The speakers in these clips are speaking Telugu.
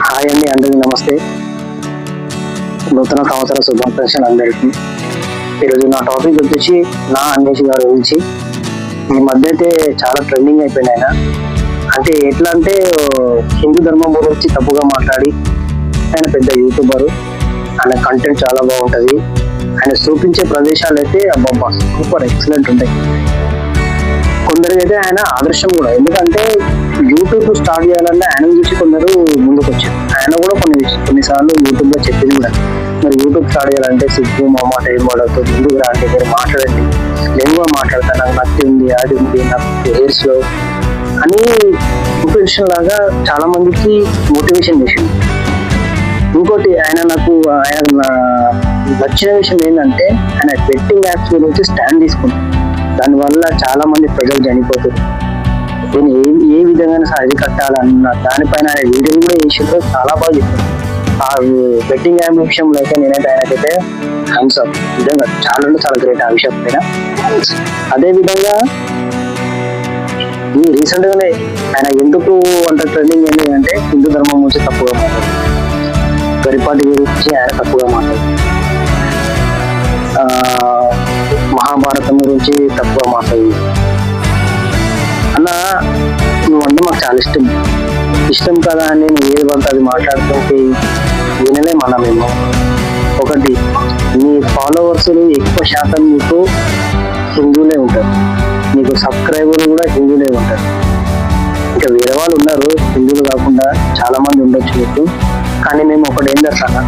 హాయ్ అండి, అందరికీ నమస్తే. నూతన సంవత్సర శుభాకాంక్షలు అందరికీ. ఈరోజు నా టాపిక్ వచ్చేసి నా అన్వేష్ గారి గురించి. ఈ మధ్య అయితే చాలా ట్రెండింగ్ అయిపోయింది ఆయన. అంటే ఎట్లా అంటే హిందూ ధర్మం గురించి తప్పుగా మాట్లాడి ఆయన పెద్ద యూట్యూబర్. ఆయన కంటెంట్ చాలా బాగుంటుంది. ఆయన చూపించే ప్రదేశాలు అయితే అబ్బబ్బా సూపర్ ఎక్సలెంట్ ఉంటాయి. కొందరికి అయితే ఆయన ఆదర్శం కూడా. ఎందుకంటే యూట్యూబ్ స్టార్ట్ చేయాలంటే ఆయన చూసి కొందరు ముందుకు వచ్చారు. ఆయన కూడా కొన్నిసార్లు యూట్యూబ్ లో చెప్పింది కూడా, మరి యూట్యూబ్ స్టార్ట్ చేయాలంటే సిగ్గు మామాట ఏం వాడవుతూ ముందుకు రండి, మీరు మాట్లాడండి, నేను కూడా మాట్లాడతాను, నాకు నచ్చి ఉంది, అది ఉంది, నాకు హెయిర్స్ లో అని మోటివేషన్ లాగా చాలా మందికి మోటివేషన్ చేసింది. ఇంకోటి ఆయన నచ్చిన విషయం ఏంటంటే ఆయన బెట్టింగ్ యాప్స్ గురించి స్టాండ్ తీసుకుంటారు. దానివల్ల చాలా మంది ప్రజలు చనిపోతారు. నేను ఏ విధంగా అరికట్టాలన్న దానిపైన ఆయన వీడియోలు కూడా చేసిండ్రు, చాలా బాగా చెప్పారు. ఆ బెట్టింగ్ యాప్ విషయంలో అయితే నేనైతే ఆయనకైతే థమ్స్ అప్. నిజంగా చాలా గ్రేట్ ఆ విషయం పైన. అదే విధంగా ఈ రీసెంట్ గానే ఆయన ఎందుకు అంత ట్రెండింగ్ ఏంటి అంటే హిందూ ధర్మం గురించి తప్పుగా మాట్లాడు, గరిపాటి గురించి ఆయన తప్పుగా మాట్లాడు, మహాభారతం గురించి తక్కువ మాట్లాడి. అన్న నువ్వంటే మాకు చాలా ఇష్టం కదా అని నేను ఏది పడితే అది మాట్లాడుతుంటే వినలే మనమేమో. ఒకటి, నీ ఫాలోవర్స్ ఎక్కువ శాతం నీకు హిందువులే ఉంటారు, నీకు సబ్స్క్రైబర్లు కూడా హిందువులే ఉంటారు. ఇంకా వేరే వాళ్ళు ఉన్నారు హిందువులు కాకుండా చాలా మంది ఉండొచ్చు మీకు. కానీ మేము ఒకటి ఏం చేస్తాను,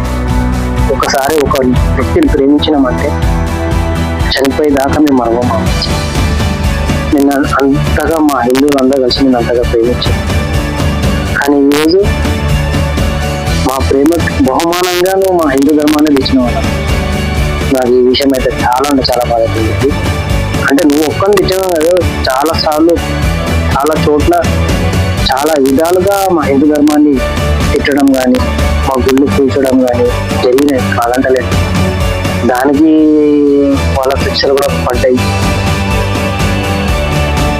ఒకసారి ఒక వ్యక్తిని ప్రేమించినామంటే చనిపోయేదాకా మేము అనుభవం. నేను అంతగా మా హిందువులు అందరూ కలిసి నేను అంతగా ప్రేమించాను. కానీ ఈరోజు మా ప్రేమ బహుమానంగా నువ్వు మా హిందూ ధర్మాన్ని తెచ్చిన వాళ్ళం. నాకు ఈ విషయం అయితే చాలా బాధ కలిగింది. అంటే నువ్వు ఒక్కరిని తెచ్చిన కదా, చాలా సార్లు చాలా చోట్ల చాలా విధాలుగా మా హిందూ ధర్మాన్ని తిట్టడం కానీ మా గుళ్ళు కూర్చోడం కానీ జరిగినాయి కాదంటలేదు. దానికి వాళ్ళ శిక్షలు కూడా పడ్డాయి.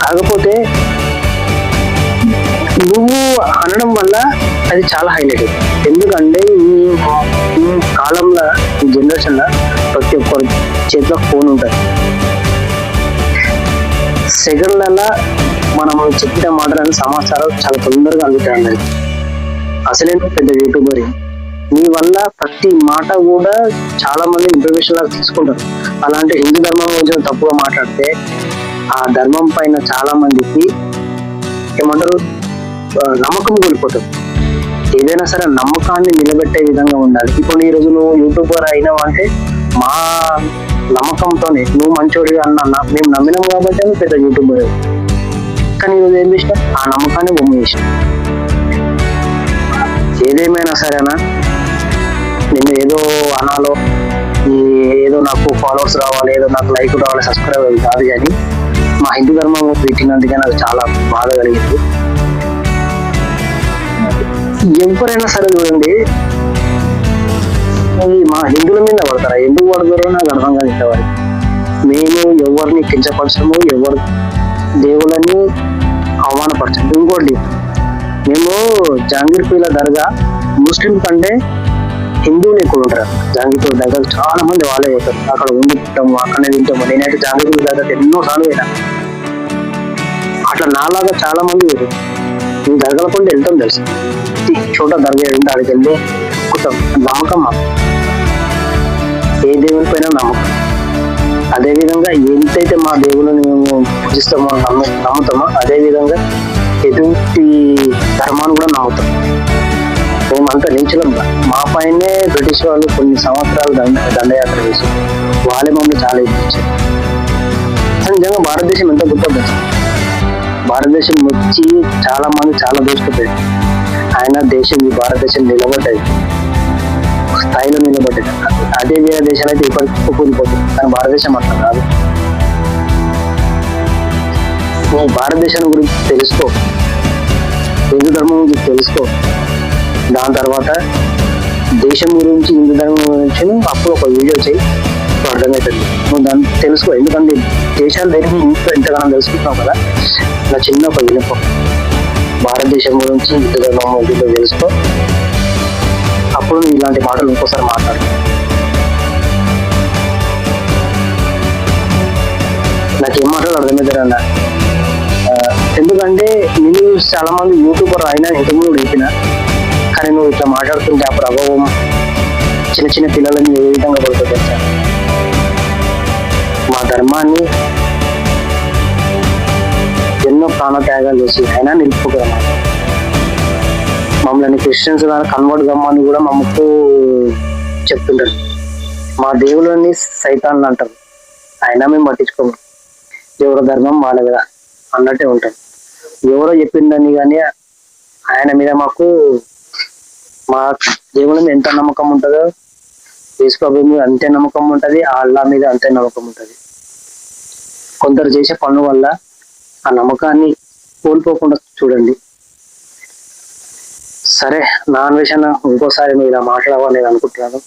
కాకపోతే నువ్వు అనడం వల్ల అది చాలా హైలైట్ అయింది. ఎందుకంటే ఈ కాలంలో ఈ జనరేషన్లో ప్రతి ఒక్కరి చేతిలో ఫోన్ ఉంటుంది. సెకండ్లలో మనం చెప్పిన మాటలని సమాచారం చాలా తొందరగా అందుతాయి. అసలే పెద్ద యూట్యూబర్, నీ వల్ల ప్రతి మాట కూడా చాలా మంది ఇన్ఫర్మేషన్ లాగా తీసుకుంటారు. అలాంటి హిందూ ధర్మం గురించి తప్పుగా మాట్లాడితే ఆ ధర్మం పైన చాలా మందికి ఏమంటారు నమ్మకం కోల్పోతారు. ఏదైనా సరే నమ్మకాన్ని నిలబెట్టే విధంగా ఉండాలి. ఇప్పుడు ఈ రోజు నువ్వు యూట్యూబర్ అయినావు అంటే మా నమ్మకంతోనే నువ్వు మంచోడిగా అన్న మేము నమ్మినాం కాబట్టి నువ్వు పెద్ద యూట్యూబర్. కానీ ఈరోజు ఏం చేసినా ఆ నమ్మకాన్ని బొమ్మ చేసిన. ఏదేమైనా సరేనా, నేను ఏదో అనాలో ఏదో నాకు ఫాలోవర్స్ రావాలి, ఏదో నాకు లైక్ రావాలి, సబ్స్క్రైబ్ కాదు. కానీ మా హిందూ ధర్మం పెట్టినందుకే నాకు చాలా బాధ కలిగింది. ఎవరైనా సరే చూడండి, మా హిందువుల మీద పడతారా, ఎందుకు పడతారో నాకు అర్థం కాదు. ఇంతవరకు మేము ఎవరిని కించపరచము, ఎవరు దేవుళ్ళని అవమానపరచము. ఇంకోటి, మేము జహాంగీర్పూర్ దర్గా ముస్లిం కంటే హిందువులు ఎక్కువ ఉంటారు. జహాంగీర్పూర్ దర్గా చాలా మంది వాళ్ళే పోతారు. అక్కడ వండుకుంటాము, అక్కడనే తింటాము. నేనైతే జహాంగీర్పూర్ దర్గా ఎన్నోసార్లు పోయినా. అట్లా నాలాగా చాలా మంది పోతారు. మేము దర్గాల కొంటే వెళ్తాం తెలుసు. చోట దర్గా వెళ్తే అక్కడికి వెళ్ళి ఎక్కుతాం. నమ్మకం మాకు, ఏ దేవుని పైన నమ్మకం. అదేవిధంగా ఎంతైతే మా దేవుళ్ళని మేము పూజిస్తామో నమ్ముతామో అదేవిధంగా ఎటువంటి ధర్మాన్ని కూడా నమ్ముతాం. మేమంతా నీచులం. మా పైనే బ్రిటిష్ వాళ్ళు కొన్ని సంవత్సరాలు దండయాత్ర చేసి వాళ్ళే మమ్మల్ని చాలా ఇచ్చారు. నిజంగా భారతదేశం ఎంత గొప్ప. భారతదేశం వచ్చి చాలా మంది చాలా దోచుకుపోయారు. ఆయన దేశం, ఈ భారతదేశం నిలబడ్డది, స్థాయిలో నిలబడ్డది. అదే వేరే దేశాలు అయితే ఇప్పటికి కూలిపోతుంది. కానీ భారతదేశం అట్లా కాదు. నువ్వు భారతదేశం గురించి తెలుసుకో, హిందూ ధర్మం గురించి తెలుసుకో. దాని తర్వాత దేశం గురించి, హిందూ ధర్మం గురించి అప్పుడు ఒక వీడియో చేయి, అర్థమవుతుంది. నువ్వు దాన్ని తెలుసుకో. ఎందుకంటే దేశాలు దగ్గర ఎంతగానో తెలుసుకుంటున్నావు కదా. నా చిన్న ఒక వినపం, భారతదేశం గురించి హిందూ ధర్మం గురించి తెలుసుకో. అప్పుడు నువ్వు ఇలాంటి మాటలు ఇంకోసారి మాట్లాడు. నాకేం మాటలు అర్థమవుతారన్న. ఎందుకంటే నేను చాలా మంది యూట్యూబర్ అయినా ఇంతకుముందు చెప్పిన, కానీ నువ్వు ఇట్లా మాట్లాడుతుంటే ఆ ప్రభావం చిన్న చిన్న పిల్లలని ఏ విధంగా పడుతుంది తెలుసా? మా ధర్మాన్ని ఎన్నో ప్రాణత్యాగాలు చేసి అయినా నిలుపుకోగలమా? మమ్మల్ని క్రిస్టియన్స్ కానీ కన్వర్ట్ కమ్మని కూడా మమ్మకు చెప్తుంటారు. మా దేవుళ్ళని సైతాన్లు అంటారు, అయినా మేము పట్టించుకోము. ఎవరి ధర్మం వాళ్ళ కదా అన్నట్టే ఉంటాం. ఎవరో చెప్పిందని కానీ ఆయన మీద మాకు, మా దేవుళ్ళ మీద ఎంత నమ్మకం ఉంటుందో యేసు ప్రభువు మీద అంతే నమ్మకం ఉంటుంది, ఆ అల్లా మీద అంతే నమ్మకం ఉంటుంది. కొందరు చేసే పనుల వల్ల ఆ నమ్మకాన్ని కోల్పోకుండా చూడండి. సరే, నా అన్వేషణ ఇంకోసారి నువ్వు ఇలా మాట్లాడాలని నేను అనుకుంటున్నాను.